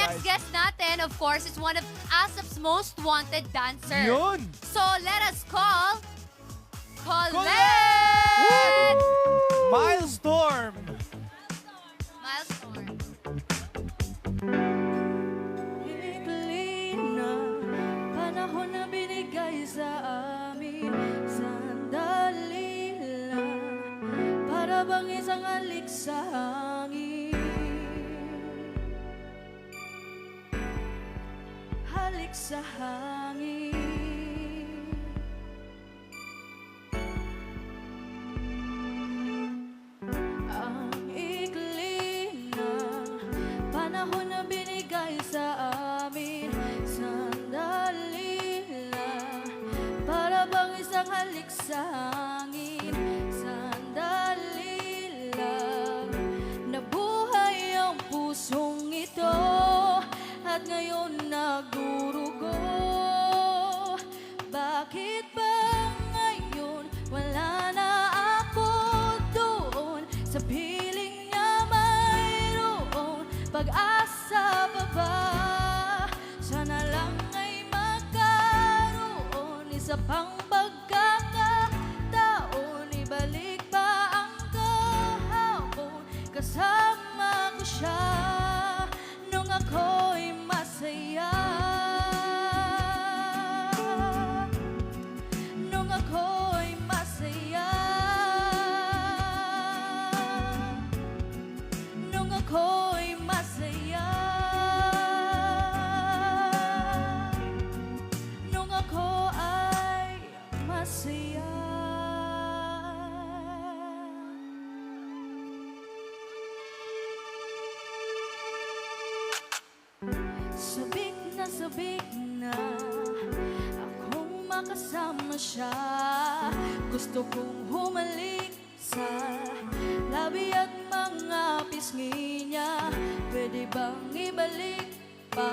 next guest natin, of course, is one of ASAP's most wanted dancers. Yun! So, let us call Colette! Colette! Milestorm! Milestone. Ikli na panahon na binigay sa amin. Sandali lang, para bang isang halik sa hangin. Halik sa hangin. Ang ikli na panahon na binigay sa amin. Sandali lang, para bang isang halik sa hangin. Sandali lang, nabuhay ang pusong ito, at ngayon nagdurugo. Bakit ba ngayon wala na ako doon? Sa piling niya mayroong pag-asa pa ba? Sana lang ay magkaroon isa pang pagkakataon. Ibalik pa ang kahapon, kasama ko siya nung ako'y masaya. Nung ako'y masaya. Nung ako'y masaya. Nung ako ay masaya. Sabik na akong makasama siya. Gusto kong humalik sa labi at mga pisngi niya. Pwede bang ibalik pa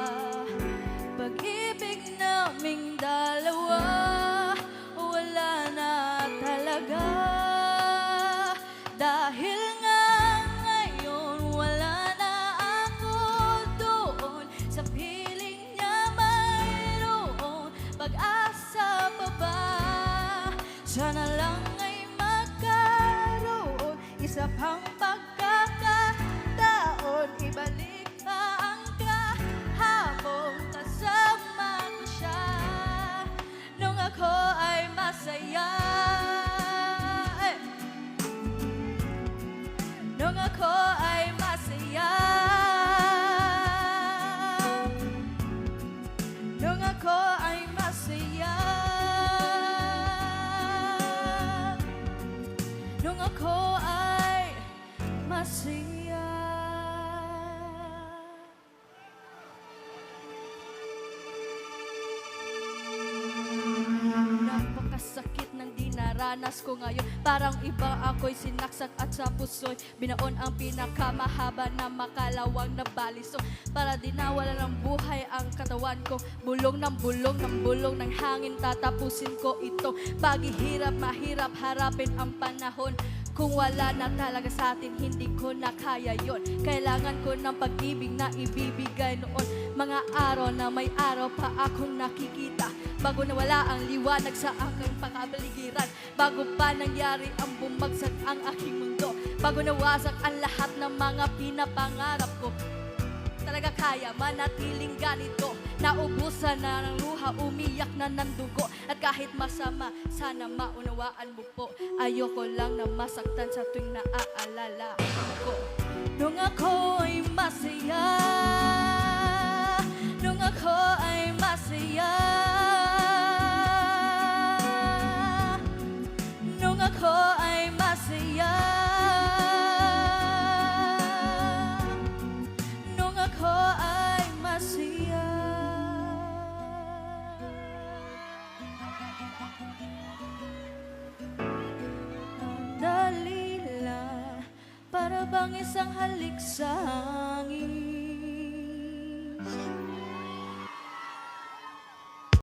pag-ibig naming dalawa? Wala na talaga, dahil nga ngayon wala na ako doon. Sa piling niya mayroong pag-asa pa ba? Sana lang ay magkaroon isa pang pagkakataon. Ibalik pa ang kahapon, kasama ko siya nung ako ay masaya. Nung ako ay masaya. Nung ako ay masaya. Nung ako ay masaya. Napakasakit ng dinaranas ko ngayon. Parang iba ako'y sinaksak at sa puso'y binaon ang pinakamahaba na makalawang na baliso. Para di nawala ng buhay ang katawan ko. Bulong ng bulong ng bulong ng hangin, tatapusin ko ito. Paghihirap, mahirap harapin ang panahon. Kung wala na talaga sa atin, hindi ko na kaya yon. Kailangan ko ng pag-ibig na ibibigay noon. Mga araw na may araw pa akong nakikita, bago nawala ang liwanag sa aking pakabaligiran. Bago pa nangyari ang bumagsak ang aking mundo, bago nawasak ang lahat ng mga pinapangarap ko. Talaga kaya manatiling ganito? Naubusan na ng luha, umiyak na ng dugo. At kahit masama, sana maunawaan mo po. Ayoko lang na masaktan sa tuwing naaalala ko. Nung ako'y masaya. Nung ako ay masaya. Nung ako ay masaya. Nung ako ay masaya. Dali lang, para bang isang halik sa